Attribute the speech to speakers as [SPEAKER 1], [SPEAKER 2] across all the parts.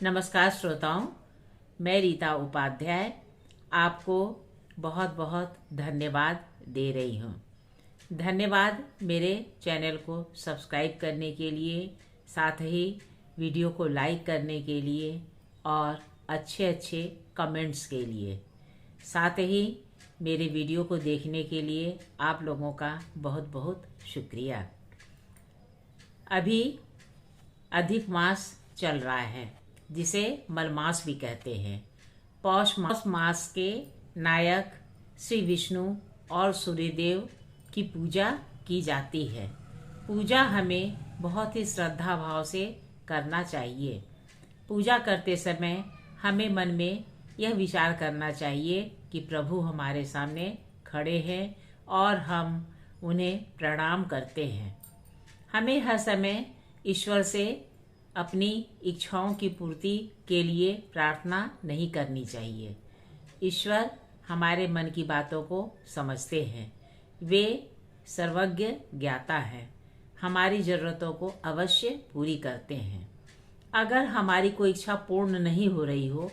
[SPEAKER 1] नमस्कार श्रोताओं, मैं रीता उपाध्याय आपको बहुत बहुत धन्यवाद दे रही हूँ। धन्यवाद मेरे चैनल को सब्सक्राइब करने के लिए, साथ ही वीडियो को लाइक करने के लिए और अच्छे अच्छे कमेंट्स के लिए। साथ ही मेरे वीडियो को देखने के लिए आप लोगों का बहुत बहुत शुक्रिया। अभी अधिक मास चल रहा है, जिसे मलमास भी कहते हैं। पौष मास के नायक श्री विष्णु और सूर्यदेव की पूजा की जाती है। पूजा हमें बहुत ही श्रद्धा भाव से करना चाहिए। पूजा करते समय हमें मन में यह विचार करना चाहिए कि प्रभु हमारे सामने खड़े हैं और हम उन्हें प्रणाम करते हैं। हमें हर समय ईश्वर से अपनी इच्छाओं की पूर्ति के लिए प्रार्थना नहीं करनी चाहिए। ईश्वर हमारे मन की बातों को समझते हैं, वे सर्वज्ञ ज्ञाता हैं, हमारी ज़रूरतों को अवश्य पूरी करते हैं। अगर हमारी कोई इच्छा पूर्ण नहीं हो रही हो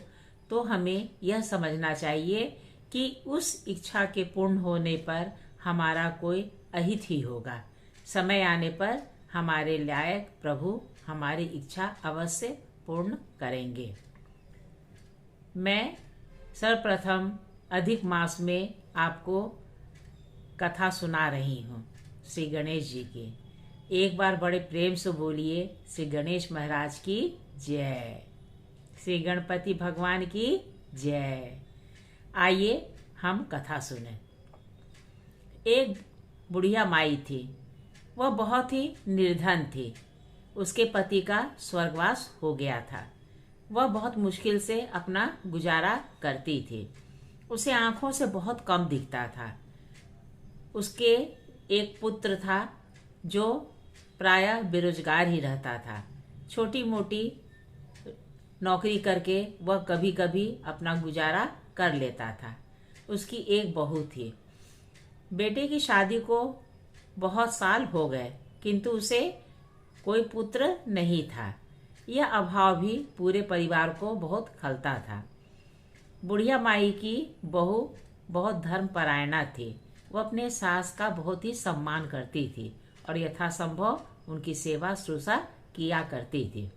[SPEAKER 1] तो हमें यह समझना चाहिए कि उस इच्छा के पूर्ण होने पर हमारा कोई अहित ही होगा। समय आने पर हमारे लायक प्रभु हमारी इच्छा अवश्य पूर्ण करेंगे। मैं सर्वप्रथम अधिक मास में आपको कथा सुना रही हूँ श्री गणेश जी की। एक बार बड़े प्रेम से बोलिए, श्री गणेश महाराज की जय, श्री गणपति भगवान की जय। आइए हम कथा सुने। एक बुढ़िया माई थी, वह बहुत ही निर्धन थी। उसके पति का स्वर्गवास हो गया था। वह बहुत मुश्किल से अपना गुजारा करती थी। उसे आंखों से बहुत कम दिखता था। उसके एक पुत्र था जो प्रायः बेरोजगार ही रहता था। छोटी मोटी नौकरी करके वह कभी कभी अपना गुजारा कर लेता था। उसकी एक बहू थी। बेटे की शादी को बहुत साल हो गए, किंतु उसे कोई पुत्र नहीं था। यह अभाव भी पूरे परिवार को बहुत खलता था। बुढ़िया माई की बहू बहुत धर्मपरायणा थी। वह अपने सास का बहुत ही सम्मान करती थी और यथासंभव उनकी सेवा शुश्रूषा किया करती थी।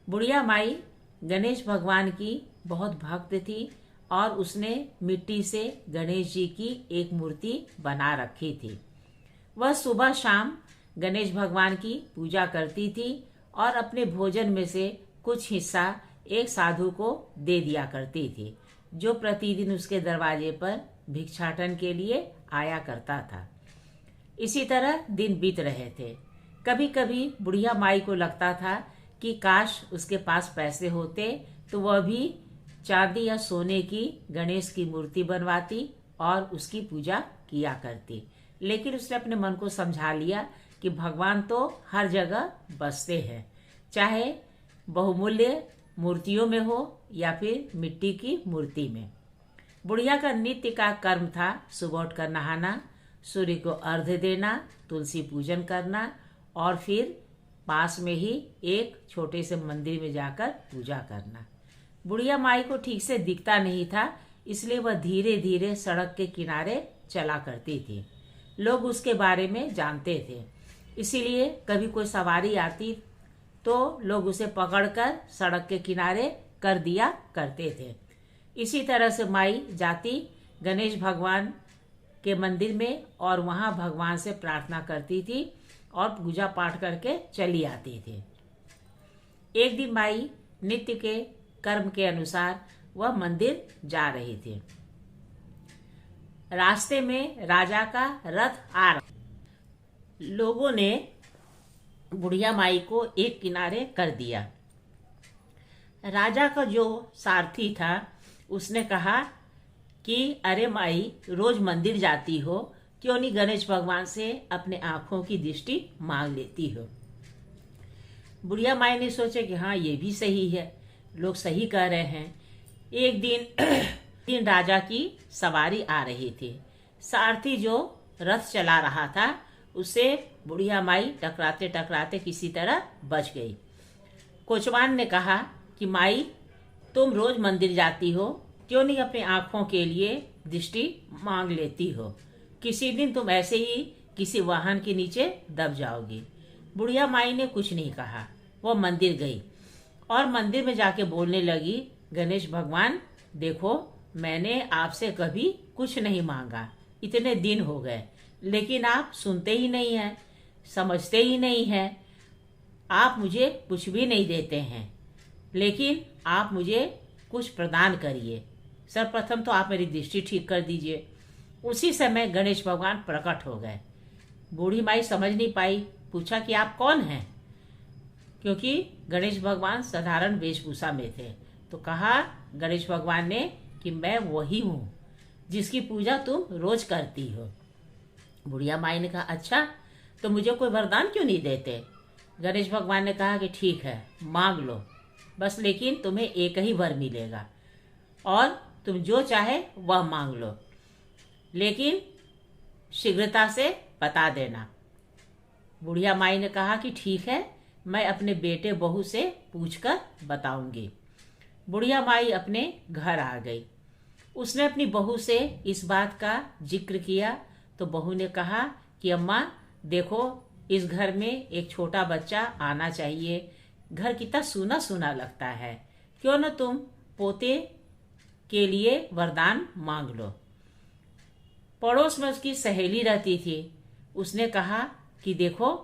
[SPEAKER 1] बुढ़िया माई गणेश भगवान की बहुत भक्त थी और उसने मिट्टी से गणेश जी की एक मूर्ति बना रखी थी। वह सुबह शाम गणेश भगवान की पूजा करती थी और अपने भोजन में से कुछ हिस्सा एक साधु को दे दिया करती थी, जो प्रतिदिन उसके दरवाजे पर भिक्षाटन के लिए आया करता था। इसी तरह दिन बीत रहे थे। कभी कभी बुढ़िया माई को लगता था कि काश उसके पास पैसे होते तो वह भी चांदी या सोने की गणेश की मूर्ति बनवाती और उसकी पूजा किया करती। लेकिन उसने अपने मन को समझा लिया कि भगवान तो हर जगह बसते हैं, चाहे बहुमूल्य मूर्तियों में हो या फिर मिट्टी की मूर्ति में। बुढ़िया का नित्य का कर्म था सुबह उठकर नहाना, सूर्य को अर्घ्य देना, तुलसी पूजन करना और फिर पास में ही एक छोटे से मंदिर में जाकर पूजा करना। बुढ़िया माई को ठीक से दिखता नहीं था, इसलिए वह धीरे धीरे सड़क के किनारे चला करती थी। लोग उसके बारे में जानते थे, इसीलिए कभी कोई सवारी आती तो लोग उसे पकड़कर सड़क के किनारे कर दिया करते थे। इसी तरह से माई जाती गणेश भगवान के मंदिर में और वहां भगवान से प्रार्थना करती थी और पूजा पाठ करके चली आती थी। एक दिन माई नित्य के कर्म के अनुसार वह मंदिर जा रही थी। रास्ते में राजा का रथ आ रहा। लोगों ने बुढ़िया माई को एक किनारे कर दिया। राजा का जो सारथी था उसने कहा कि अरे माई, रोज मंदिर जाती हो, क्यों नहीं गणेश भगवान से अपने आंखों की दृष्टि मांग लेती हो। बुढ़िया माई ने सोचा कि हाँ, ये भी सही है, लोग सही कह रहे हैं। एक दिन राजा की सवारी आ रही थी। सारथी जो रथ चला रहा था उससे बुढ़िया माई टकराते टकराते किसी तरह बच गई। कोचवान ने कहा कि माई, तुम रोज मंदिर जाती हो, क्यों नहीं अपनी आंखों के लिए दृष्टि मांग लेती हो? किसी दिन तुम ऐसे ही किसी वाहन के नीचे दब जाओगी। बुढ़िया माई ने कुछ नहीं कहा। वो मंदिर गई और मंदिर में जाके बोलने लगी, गणेश भगवान, देखो मैंने आपसे कभी कुछ नहीं मांगा, इतने दिन हो गए, लेकिन आप सुनते ही नहीं हैं, समझते ही नहीं हैं, आप मुझे कुछ भी नहीं देते हैं, लेकिन आप मुझे कुछ प्रदान करिए। सर्वप्रथम तो आप मेरी दृष्टि ठीक कर दीजिए। उसी समय गणेश भगवान प्रकट हो गए। बूढ़ी माई समझ नहीं पाई, पूछा कि आप कौन हैं, क्योंकि गणेश भगवान साधारण वेशभूषा में थे। तो कहा गणेश भगवान ने कि मैं वही हूँ जिसकी पूजा तुम रोज करती हो। बुढ़िया माई ने कहा, अच्छा तो मुझे कोई वरदान क्यों नहीं देते? गणेश भगवान ने कहा कि ठीक है, मांग लो, बस लेकिन तुम्हें एक ही वर मिलेगा और तुम जो चाहे वह मांग लो, लेकिन शीघ्रता से बता देना। बुढ़िया माई ने कहा कि ठीक है, मैं अपने बेटे बहू से पूछकर बताऊंगी। बुढ़िया माई अपने घर आ गई। उसने अपनी बहू से इस बात का जिक्र किया तो बहू ने कहा कि अम्मा देखो, इस घर में एक छोटा बच्चा आना चाहिए, घर कितना सूना सूना लगता है, क्यों न तुम पोते के लिए वरदान मांग लो। पड़ोस में उसकी सहेली रहती थी। उसने कहा कि देखो,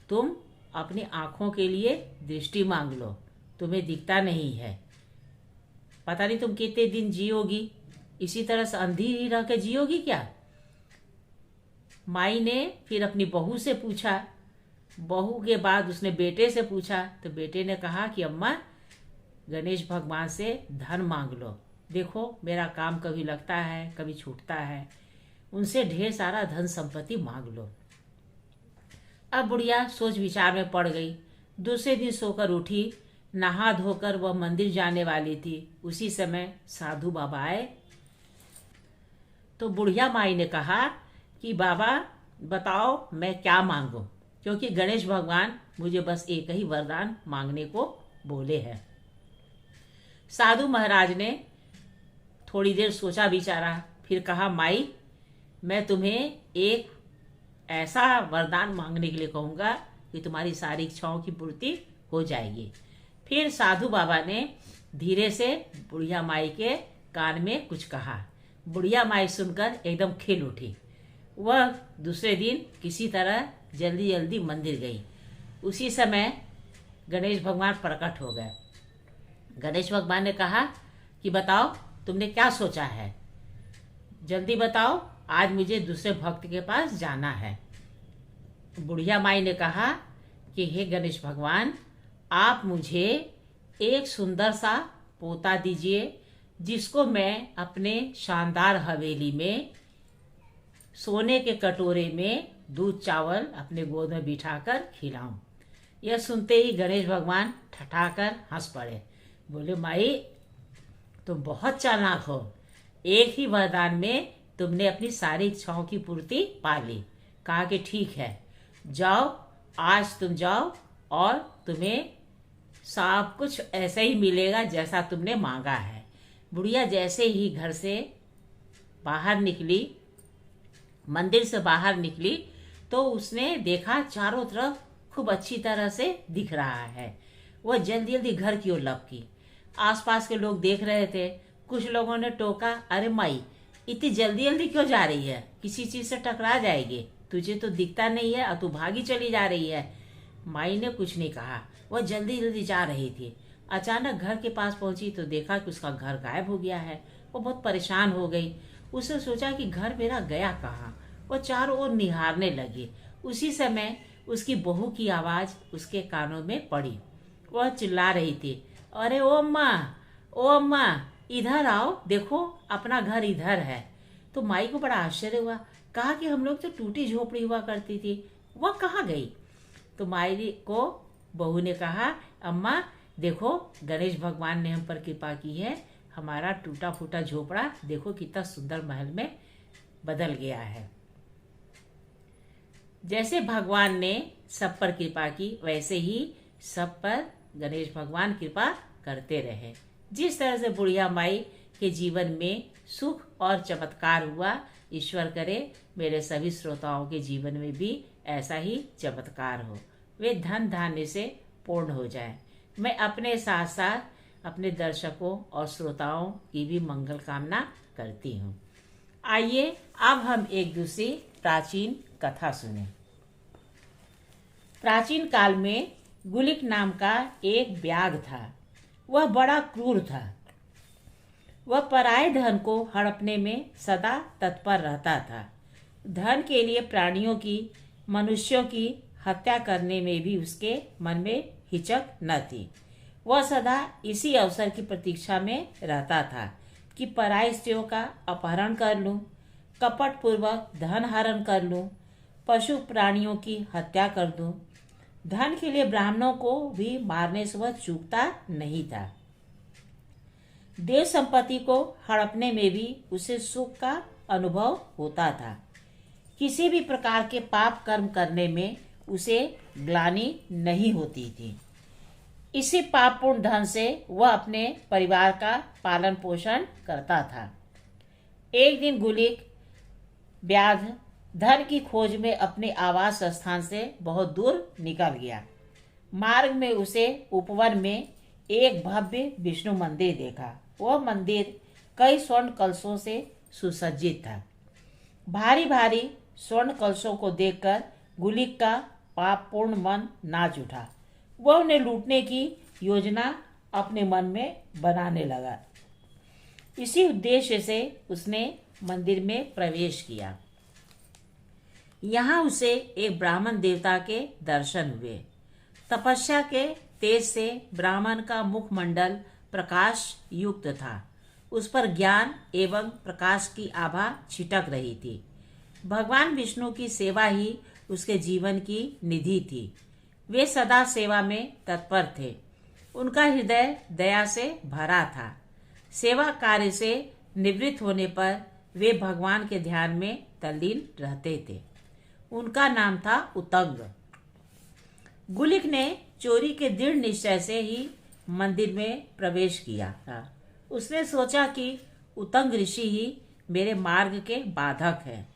[SPEAKER 1] तुम अपनी आंखों के लिए दृष्टि मांग लो, तुम्हें दिखता नहीं है, पता नहीं तुम कितने दिन जियोगी, इसी तरह से अंधी ही रह के जियोगी क्या? माई ने फिर अपनी बहू से पूछा। बहू के बाद उसने बेटे से पूछा तो बेटे ने कहा कि अम्मा, गणेश भगवान से धन मांग लो, देखो मेरा काम कभी लगता है कभी छूटता है, उनसे ढेर सारा धन संपत्ति मांग लो। अब बुढ़िया सोच विचार में पड़ गई। दूसरे दिन सोकर उठी, नहा धोकर वह मंदिर जाने वाली थी। उसी समय साधु बाबा आए। तो बुढ़िया माई ने कहा कि बाबा बताओ मैं क्या मांगूं, क्योंकि गणेश भगवान मुझे बस एक ही वरदान मांगने को बोले हैं। साधु महाराज ने थोड़ी देर सोचा विचारा, फिर कहा, माई मैं तुम्हें एक ऐसा वरदान मांगने के लिए कहूँगा कि तुम्हारी सारी इच्छाओं की पूर्ति हो जाएगी। फिर साधु बाबा ने धीरे से बुढ़िया माई के कान में कुछ कहा। बुढ़िया माई सुनकर एकदम खिल उठी। वह दूसरे दिन किसी तरह जल्दी जल्दी मंदिर गई। उसी समय गणेश भगवान प्रकट हो गए। गणेश भगवान ने कहा कि बताओ तुमने क्या सोचा है, जल्दी बताओ, आज मुझे दूसरे भक्त के पास जाना है। बुढ़िया माई ने कहा कि हे गणेश भगवान, आप मुझे एक सुंदर सा पोता दीजिए जिसको मैं अपने शानदार हवेली में सोने के कटोरे में दूध चावल अपने गोद में बिठाकर खिलाऊं। यह सुनते ही गणेश भगवान ठठाकर हंस पड़े। बोले, माई तुम बहुत चालाक हो, एक ही वरदान में तुमने अपनी सारी इच्छाओं की पूर्ति पा ली। कहा कि ठीक है, जाओ, आज तुम जाओ और तुम्हें सब कुछ ऐसा ही मिलेगा जैसा तुमने मांगा है। बुढ़िया जैसे ही घर से बाहर निकली, मंदिर से बाहर निकली, तो उसने देखा चारों तरफ खूब अच्छी तरह से दिख रहा है। वह जल्दी जल्दी घर की ओर लपकी। आसपास के लोग देख रहे थे। कुछ लोगों ने टोका, अरे माई इतनी जल्दी जल्दी क्यों जा रही है, किसी चीज से टकरा जाएगी, तुझे तो दिखता नहीं है और तू भागी चली जा रही है। माई ने कुछ नहीं कहा, वह जल्दी जल्दी जा रही थी। अचानक घर के पास पहुंची तो देखा कि उसका घर गायब हो गया है। वो बहुत परेशान हो गई। उसने सोचा कि घर मेरा गया कहाँ। वो चारों ओर निहारने लगी। उसी समय उसकी बहू की आवाज उसके कानों में पड़ी। वह चिल्ला रही थी, अरे ओ अम्मा, इधर आओ, देखो अपना घर इधर है। तो माई को बड़ा आश्चर्य हुआ। कहा कि हम लोग तो टूटी झोपड़ी हुआ करती थी, वह कहाँ गई? तो माई को बहू ने कहा, अम्मा देखो गणेश भगवान ने हम पर कृपा की है, हमारा टूटा फूटा झोपड़ा देखो कितना सुंदर महल में बदल गया है। जैसे भगवान ने सब पर कृपा की, वैसे ही सब पर गणेश भगवान कृपा करते रहे। जिस तरह से बुढ़िया माई के जीवन में सुख और चमत्कार हुआ, ईश्वर करे मेरे सभी श्रोताओं के जीवन में भी ऐसा ही चमत्कार हो, वे धन धान्य से पूर्ण हो जाएं। मैं अपने साथ साथ अपने दर्शकों और श्रोताओं की भी मंगल कामना करती हूँ। आइए अब हम एक दूसरी प्राचीन कथा सुने। प्राचीन काल में गुलिक नाम का एक व्याघ्र था। वह बड़ा क्रूर था। वह पराये धन को हड़पने में सदा तत्पर रहता था। धन के लिए प्राणियों की, मनुष्यों की हत्या करने में भी उसके मन में हिचक न थी। वह सदा इसी अवसर की प्रतीक्षा में रहता था कि पराई स्त्रियों का अपहरण कर लूं, कपट पूर्वक धन हरण कर लूं, पशु प्राणियों की हत्या कर दूं। धन के लिए ब्राह्मणों को भी मारने से वह चूकता नहीं था। देव संपत्ति को हड़पने में भी उसे सुख का अनुभव होता था। किसी भी प्रकार के पाप कर्म करने में उसे ग्लानि नहीं होती थी। इसी पापपूर्ण धन से वह अपने परिवार का पालन पोषण करता था। एक दिन गुलिक व्याघ्र धन की खोज में अपने आवास स्थान से बहुत दूर निकल गया। मार्ग में उसे उपवन में एक भव्य विष्णु मंदिर देखा। वह मंदिर कई स्वर्ण कलशों से सुसज्जित था। भारी भारी स्वर्ण कलशों को देखकर गुलिक का पापपूर्ण मन नाच उठा। वह उन्हें लूटने की योजना अपने मन में बनाने लगा। इसी उद्देश्य से उसने मंदिर में प्रवेश किया। यहाँ उसे एक ब्राह्मण देवता के दर्शन हुए। तपस्या के तेज से ब्राह्मण का मुखमंडल प्रकाश युक्त था। उस पर ज्ञान एवं प्रकाश की आभा छिटक रही थी। भगवान विष्णु की सेवा ही उसके जीवन की निधि थी। वे सदा सेवा में तत्पर थे। उनका हृदय दया से भरा था। सेवा कार्य से निवृत्त होने पर वे भगवान के ध्यान में तल्लीन रहते थे। उनका नाम था उतंग। गुलिक ने चोरी के दृढ़ निश्चय से ही मंदिर में प्रवेश किया था। उसने सोचा कि उतंग ऋषि ही मेरे मार्ग के बाधक हैं,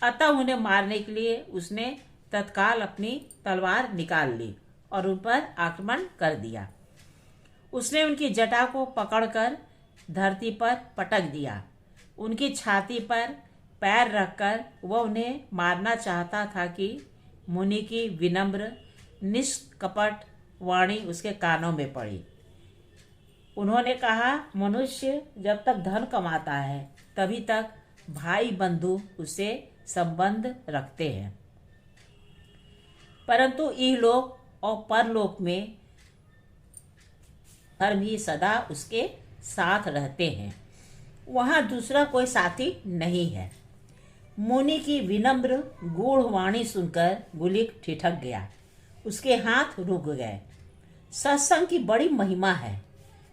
[SPEAKER 1] अतः उन्हें मारने के लिए उसने तत्काल अपनी तलवार निकाल ली और उन पर आक्रमण कर दिया। उसने उनकी जटा को पकड़कर धरती पर पटक दिया। उनकी छाती पर पैर रखकर वह उन्हें मारना चाहता था कि मुनि की विनम्र निष्कपट वाणी उसके कानों में पड़ी। उन्होंने कहा, मनुष्य जब तक धन कमाता है तभी तक भाई बंधु उससे संबंध रखते हैं, परंतु इहलोक और परलोक में धर्म ही सदा उसके साथ रहते हैं। वहां दूसरा कोई साथी नहीं है। मुनि की विनम्र गूढ़ वाणी सुनकर गुलिक ठिठक गया। उसके हाथ रुक गए। सत्संग की बड़ी महिमा है।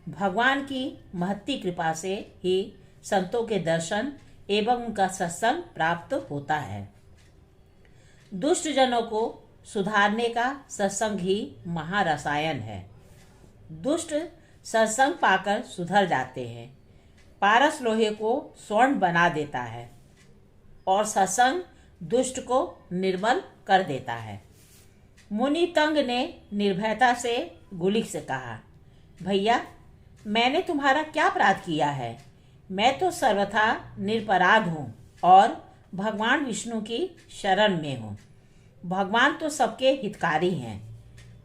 [SPEAKER 1] भगवान की महती कृपा से ही संतों के दर्शन एवं उनका सत्संग प्राप्त होता है। दुष्ट जनों को सुधारने का सत्संग ही महारसायन है। दुष्ट सत्संग पाकर सुधर जाते हैं। पारस लोहे को स्वर्ण बना देता है और सत्संग दुष्ट को निर्मल कर देता है। मुनि तंग ने निर्भयता से गुलिक से कहा, भैया, मैंने तुम्हारा क्या अपराध किया है? मैं तो सर्वथा निरपराध हूँ और भगवान विष्णु की शरण में हूँ। भगवान तो सबके हितकारी हैं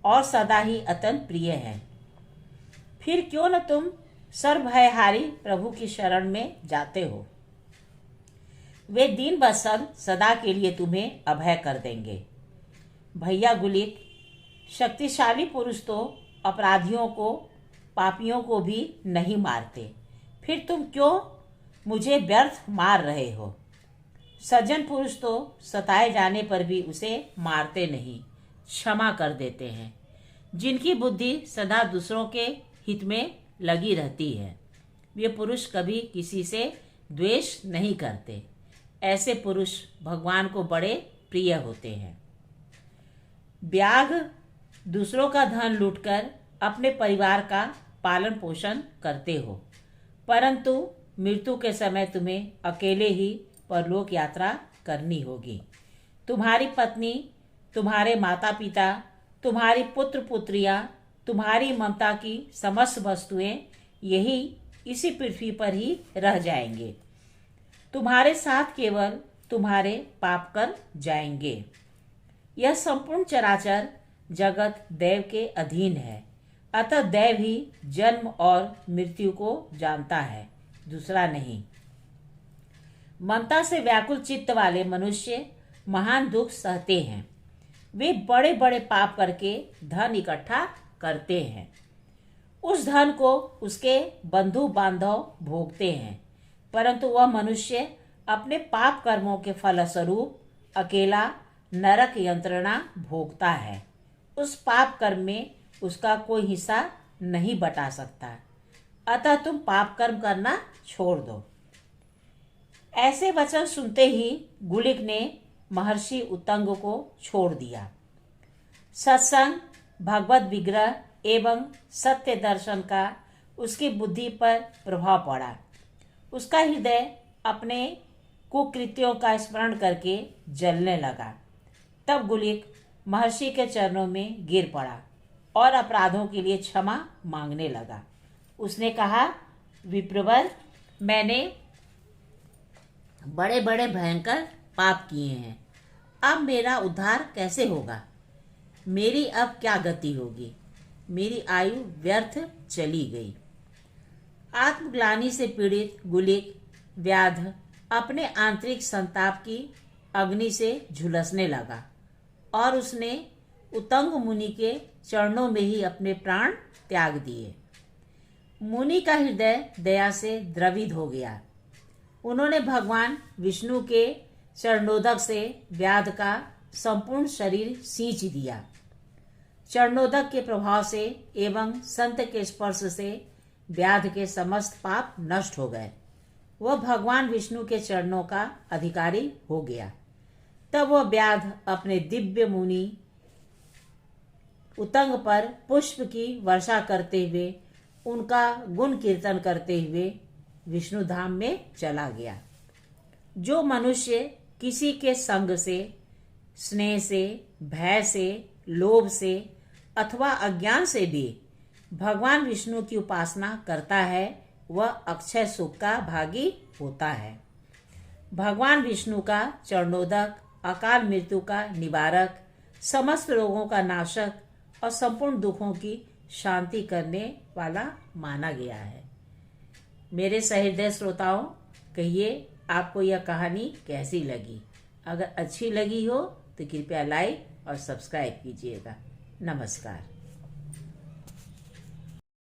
[SPEAKER 1] और सदा ही अत्यंत प्रिय हैं। फिर क्यों न तुम सर्वभयहारी प्रभु की शरण में जाते हो? वे दीन बत्सल सदा के लिए तुम्हें अभय कर देंगे। भैया गुलिक, शक्तिशाली पुरुष तो अपराधियों को, पापियों को भी नहीं मारते, फिर तुम क्यों मुझे व्यर्थ मार रहे हो? सज्जन पुरुष तो सताए जाने पर भी उसे मारते नहीं, क्षमा कर देते हैं। जिनकी बुद्धि सदा दूसरों के हित में लगी रहती है, वे पुरुष कभी किसी से द्वेष नहीं करते। ऐसे पुरुष भगवान को बड़े प्रिय होते हैं। व्याघ्र दूसरों का धन लूटकर अपने परिवार का पालन पोषण करते हो, परंतु मृत्यु के समय तुम्हें अकेले ही परलोक यात्रा करनी होगी। तुम्हारी पत्नी, तुम्हारे माता पिता, तुम्हारी पुत्र पुत्रियां, तुम्हारी ममता की समस्त वस्तुएं यही इसी पृथ्वी पर ही रह जाएंगे। तुम्हारे साथ केवल तुम्हारे पाप कर जाएंगे। यह संपूर्ण चराचर जगत दैव के अधीन है, अतः दैव ही जन्म और मृत्यु को जानता है, दूसरा नहीं। ममता से व्याकुल चित्त वाले मनुष्य महान दुख सहते हैं। वे बड़े बड़े पाप करके धन इकट्ठा करते हैं। उस धन को उसके बंधु बांधव भोगते हैं, परंतु वह मनुष्य अपने पाप कर्मों के फलस्वरूप अकेला नरक यंत्रणा भोगता है। उस पाप कर्म में उसका कोई हिस्सा नहीं बटा सकता, अतः तुम पाप कर्म करना छोड़ दो। ऐसे वचन सुनते ही गुलिक ने महर्षि उत्तंग को छोड़ दिया। सत्संग, भगवत विग्रह एवं सत्य दर्शन का उसकी बुद्धि पर प्रभाव पड़ा। उसका हृदय अपने कुकृत्यों का स्मरण करके जलने लगा। तब गुलिक महर्षि के चरणों में गिर पड़ा और अपराधों के लिए क्षमा मांगने लगा। उसने कहा, विप्रवर, मैंने बड़े बड़े भयंकर पाप किए हैं। अब मेरा उद्धार कैसे होगा? मेरी अब क्या गति होगी? मेरी आयु व्यर्थ चली गई। आत्मग्लानि से पीड़ित गुलिक व्याध अपने आंतरिक संताप की अग्नि से झुलसने लगा और उसने उत्तंग मुनि के चरणों में ही अपने प्राण त्याग दिए। मुनि का हृदय दया से द्रवित हो गया। उन्होंने भगवान विष्णु के चरणोदक से व्याध का संपूर्ण शरीर सींच दिया। चरणोदक के प्रभाव से एवं संत के स्पर्श से व्याध के समस्त पाप नष्ट हो गए। वह भगवान विष्णु के चरणों का अधिकारी हो गया। तब वह व्याध अपने दिव्य मुनि उत्तंग पर पुष्प की वर्षा करते हुए, उनका गुण कीर्तन करते हुए विष्णु धाम में चला गया। जो मनुष्य किसी के संग से, स्नेह से, भय से, लोभ से अथवा अज्ञान से भी भगवान विष्णु की उपासना करता है, वह अक्षय सुख का भागी होता है। भगवान विष्णु का चरणोदक अकाल मृत्यु का निवारक, समस्त रोगों का नाशक और संपूर्ण दुखों की शांति करने वाला माना गया है। मेरे सहृदय श्रोताओं, कहिए आपको यह कहानी कैसी लगी? अगर अच्छी लगी हो तो कृपया लाइक और सब्सक्राइब कीजिएगा। नमस्कार।